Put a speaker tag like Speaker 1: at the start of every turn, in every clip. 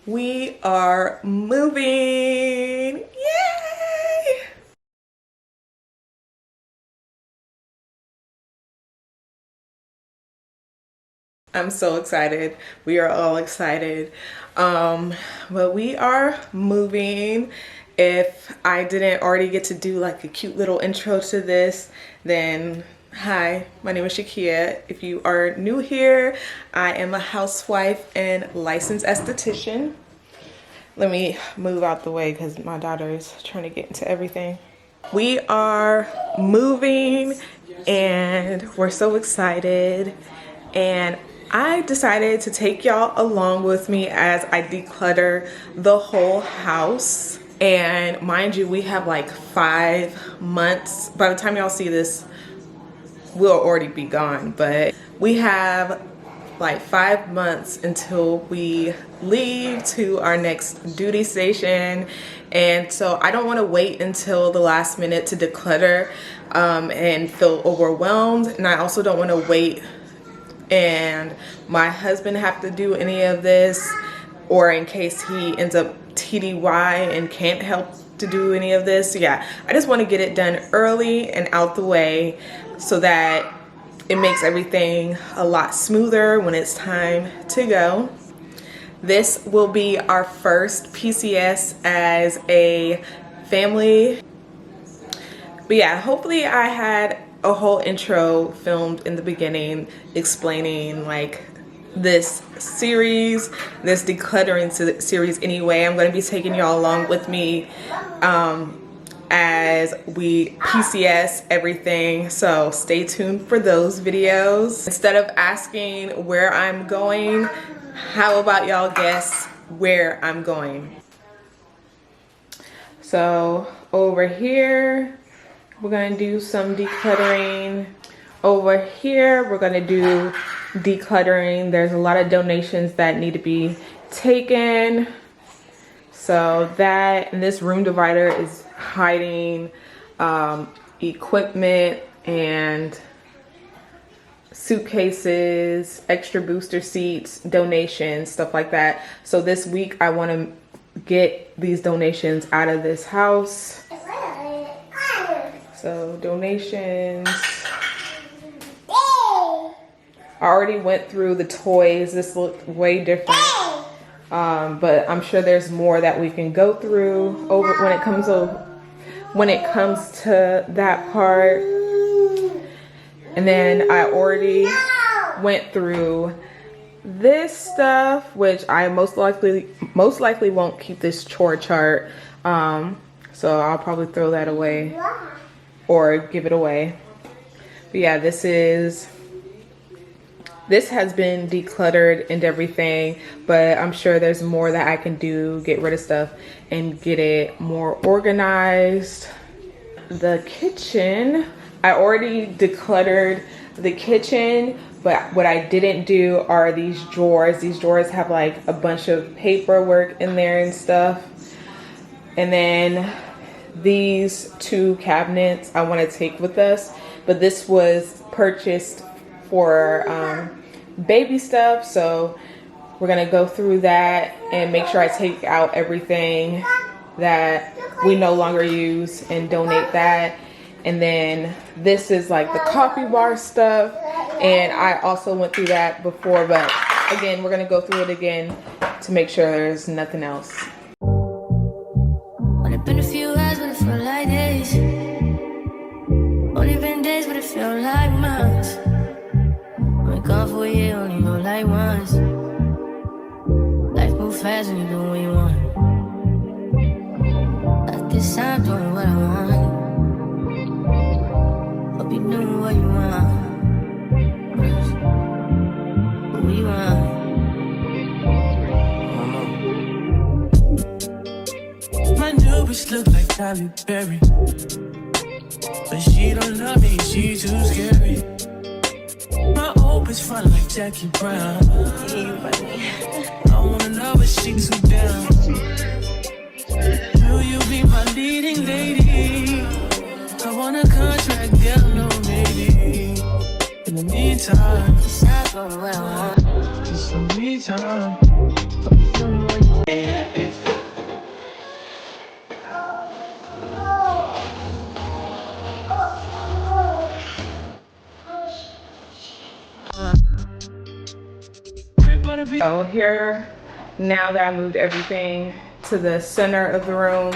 Speaker 1: We are moving! Yay! I'm so excited. We are all excited. But we are moving. If I didn't already get to do like a cute little intro to this, then hi, my name is Shakia. If you are new here, I am a housewife and licensed esthetician. Let me move out the way because my daughter is trying to get into everything. We are moving and we're so excited. And I decided to take y'all along with me as I declutter the whole house. And mind you, we have like 5 months. By the time y'all see this, we'll already be gone. But we have like 5 months until we leave to our next duty station. And so I don't want to wait until the last minute to declutter and feel overwhelmed. And I also don't want to wait and my husband have to do any of this, or in case he ends up TDY and can't help to do any of this. Yeah, I just want to get it done early and out the way so that it makes everything a lot smoother when it's time to go. This will be our first PCS as a family. But yeah, hopefully I had a whole intro filmed in the beginning explaining like this series, this decluttering series anyway. I'm going to be taking y'all along with me as we PCS everything, so stay tuned for those videos. Instead of asking where I'm going, how about y'all guess where I'm going? So over here we're gonna do some decluttering. Over here we're gonna do decluttering. There's a lot of donations that need to be taken, so that, and this room divider is hiding equipment and suitcases, extra booster seats, donations, stuff like that. So this week I want to get these donations out of this house. So donations. I already went through the toys. This looked way different. But I'm sure there's more that we can go through over when it comes to that part. And then I already went through this stuff, which I most likely won't keep this chore chart. So I'll probably throw that away or give it away. But yeah, this has been decluttered and everything, but I'm sure there's more that I can do, get rid of stuff and get it more organized. The kitchen, I already decluttered the kitchen, but what I didn't do are these drawers. These drawers have like a bunch of paperwork in there and stuff. And then these 2 cabinets I want to take with us, but this was purchased for baby stuff, so we're gonna go through that and make sure I take out everything that we no longer use and donate that. And then this is like the coffee bar stuff, and I also went through that before, but again we're gonna go through it again to make sure there's nothing else.
Speaker 2: Only been a few hours, but it felt like days. Only been days, but it felt like months. Gone for a year, only go like once. Life moves fast when you do what you want. At this time, doing what I want. Hope you doing what you want. What you want. My new bitch look like Tyler Perry, but she don't love me, she too scary. My old bitch front like Jackie Brown. I wanna know if she too down. Will you be my leading lady? I want a contract, girl, no maybe. In the meantime, just in the meantime.
Speaker 1: So here, now that I moved everything to the center of the room,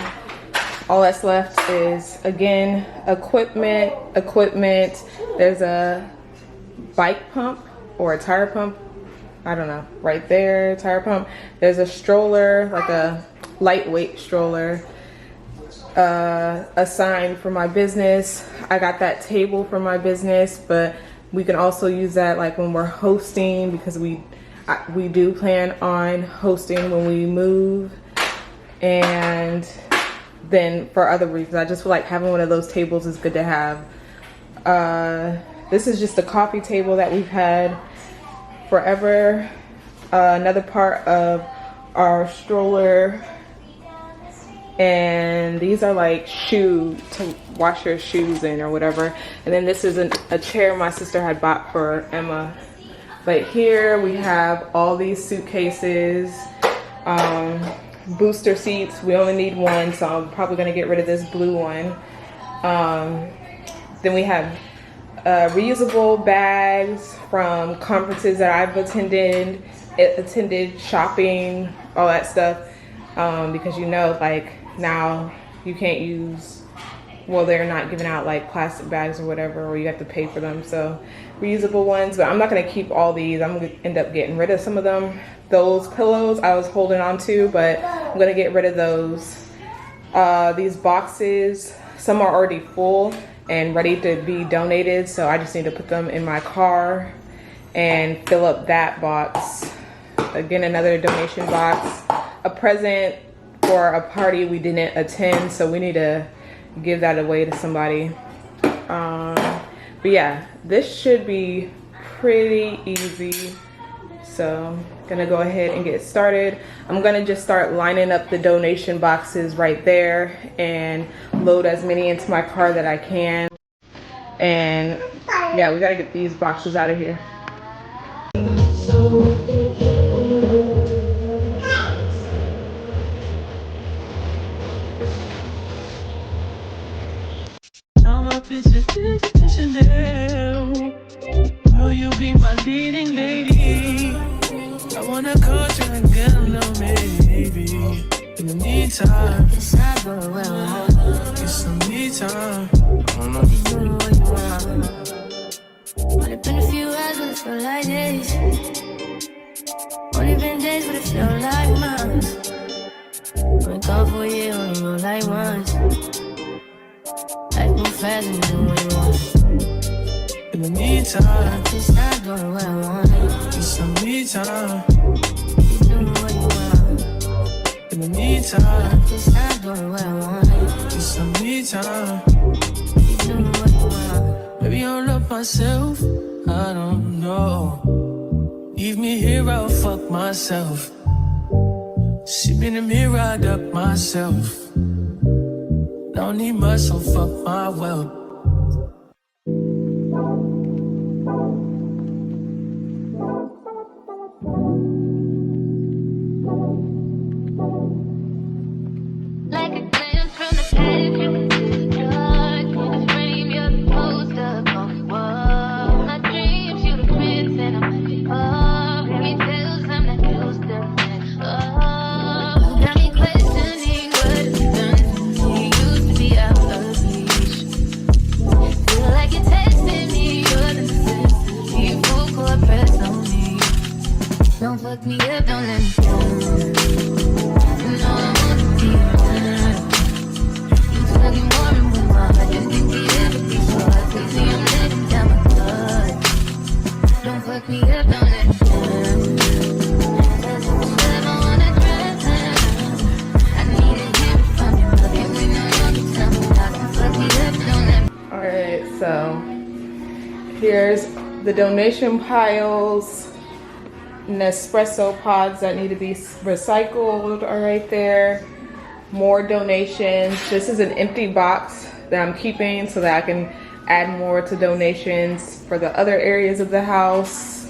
Speaker 1: all that's left is, again, equipment. There's a bike pump or a tire pump, I don't know, right there, tire pump. There's a stroller, like a lightweight stroller, a sign for my business. I got that table for my business, but we can also use that like when we're hosting, because we do plan on hosting when we move, and then for other reasons. I just feel like having one of those tables is good to have. This is just a coffee table that we've had forever. Another part of our stroller, and these are like shoes to wash your shoes in or whatever. And then this is a chair my sister had bought for Emma. But here we have all these suitcases, booster seats. We only need one, so I'm probably gonna get rid of this blue one. Then we have reusable bags from conferences that I've attended, shopping, all that stuff, because you know, like now you can't use, well, they're not giving out like plastic bags or whatever, or you have to pay for them. So reusable ones, but I'm not gonna keep all these. I'm gonna end up getting rid of some of them. Those pillows I was holding on to, but I'm gonna get rid of those. These boxes, some are already full and ready to be donated, so I just need to put them in my car and fill up that box. Again, another donation box. A present for a party we didn't attend, so we need to give that away to somebody. But yeah, this should be pretty easy. So gonna go ahead and get started. I'm gonna just start lining up the donation boxes right there and load as many into my car that I can. And yeah, we gotta get these boxes out of here.
Speaker 2: Will you be my leading lady? I wanna call you and get a little maybe. In the meantime, it's not going well. Get some me time. I don't know if you know what you want. Might have been a few hours, but it felt like days. Only been days, but it felt like months. Been gone for a year, only know like once. Life move fast and you do what you want. In the meantime, it's not going where I want it. Get some me time. You do what you want. In the meantime, it's not going where I want it. Get some me time. You do what you want. Maybe I'll love myself, I don't know. Leave me here, I'll fuck myself. See me in the mirror, I duck myself. Don't need much, so fuck my wealth.
Speaker 1: Here's the donation piles, Nespresso pods that need to be recycled are right there. More donations. This is an empty box that I'm keeping so that I can add more to donations for the other areas of the house.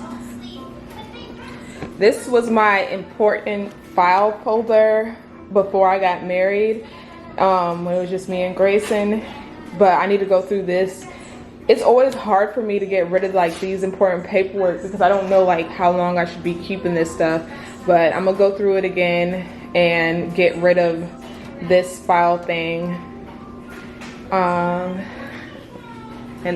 Speaker 1: This was my important file folder before I got married, when it was just me and Grayson. But I need to go through this it's always hard for me to get rid of like these important paperwork because I don't know like how long I should be keeping this stuff. But I'm gonna go through it again and get rid of this file thing. And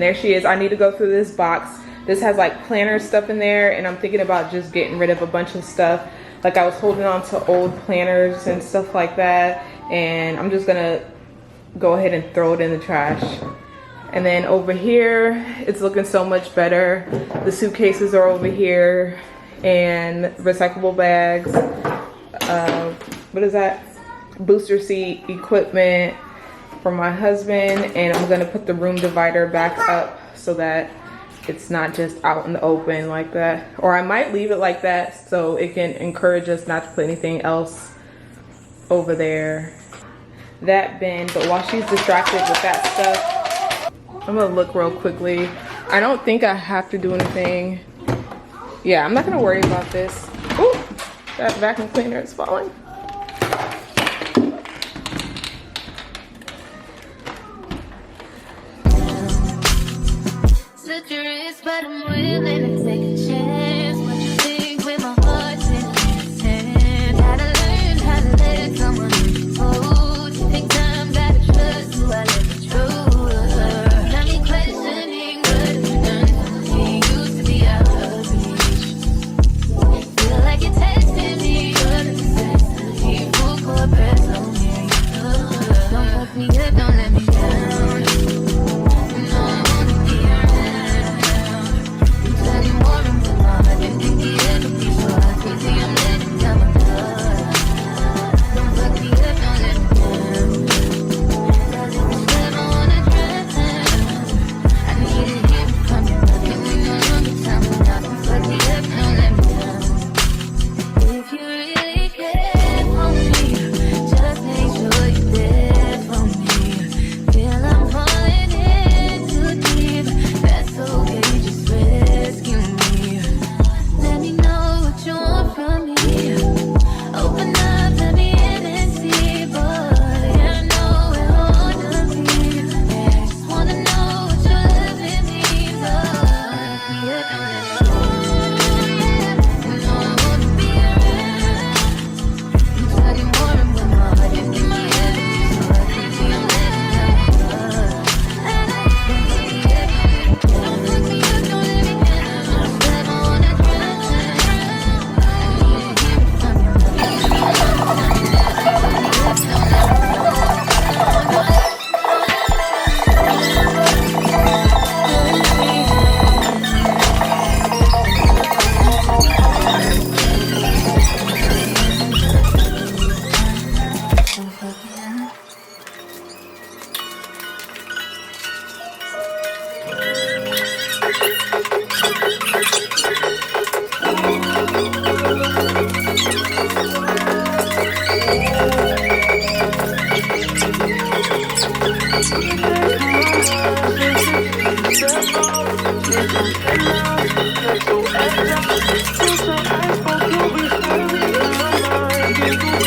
Speaker 1: there she is. I need to go through this box. This has like planner stuff in there, and I'm thinking about just getting rid of a bunch of stuff. Like I was holding on to old planners and stuff like that, and I'm just gonna go ahead and throw it in the trash. And then over here, it's looking so much better. The suitcases are over here, and recyclable bags. What is that? Booster seat equipment for my husband, and I'm gonna put the room divider back up so that it's not just out in the open like that. Or I might leave it like that so it can encourage us not to put anything else over there. That bin, but while she's distracted with that stuff, I'm gonna look real quickly. I don't think I have to do anything. Yeah, I'm not gonna worry about this. Ooh, that vacuum cleaner is falling.
Speaker 2: But I'm willing to take a chance. What you think with my heart in your hand? Gotta learn how to let someone hold you. Take time, gotta trust who I let you true. Got me questioning what you've done for me. Used to be out of reach. Feel like you're testing me, but it's necessary. Full court press on me. Don't fuck me up, don't let me down.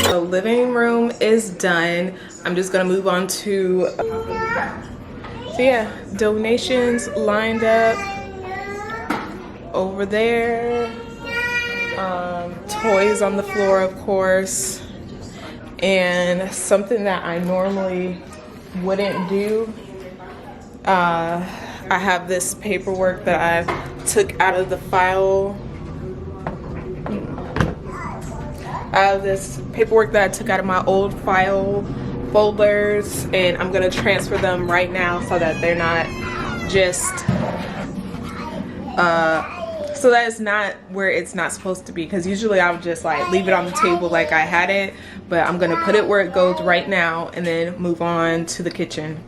Speaker 1: The living room is done. I'm just gonna move on to so yeah, donations lined up over there, toys on the floor of course, and something that I normally wouldn't do. I have this paperwork that I took out of the file. I have this paperwork that I took out of my old file folders, and I'm gonna transfer them right now so that they're not just so that it's not where it's not supposed to be, because usually I would just like leave it on the table like I had it, but I'm gonna put it where it goes right now and then move on to the kitchen.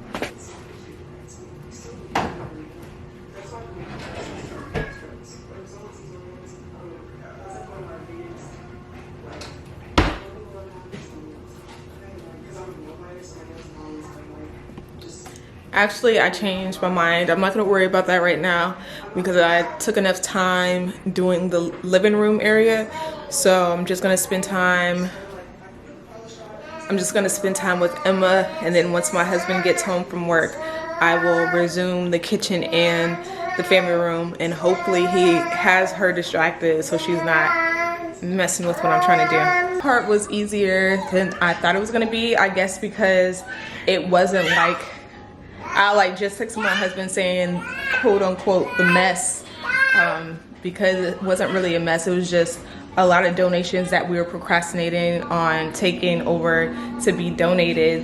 Speaker 1: Actually, I changed my mind. I'm not gonna worry about that right now because I took enough time doing the living room area. So I'm just gonna spend time with Emma, and then once my husband gets home from work, I will resume the kitchen and the family room, and hopefully he has her distracted so she's not messing with what I'm trying to do. Part was easier than I thought it was gonna be, I guess because it wasn't like, I like just texted my husband saying quote unquote the mess, because it wasn't really a mess. It was just a lot of donations that we were procrastinating on taking over to be donated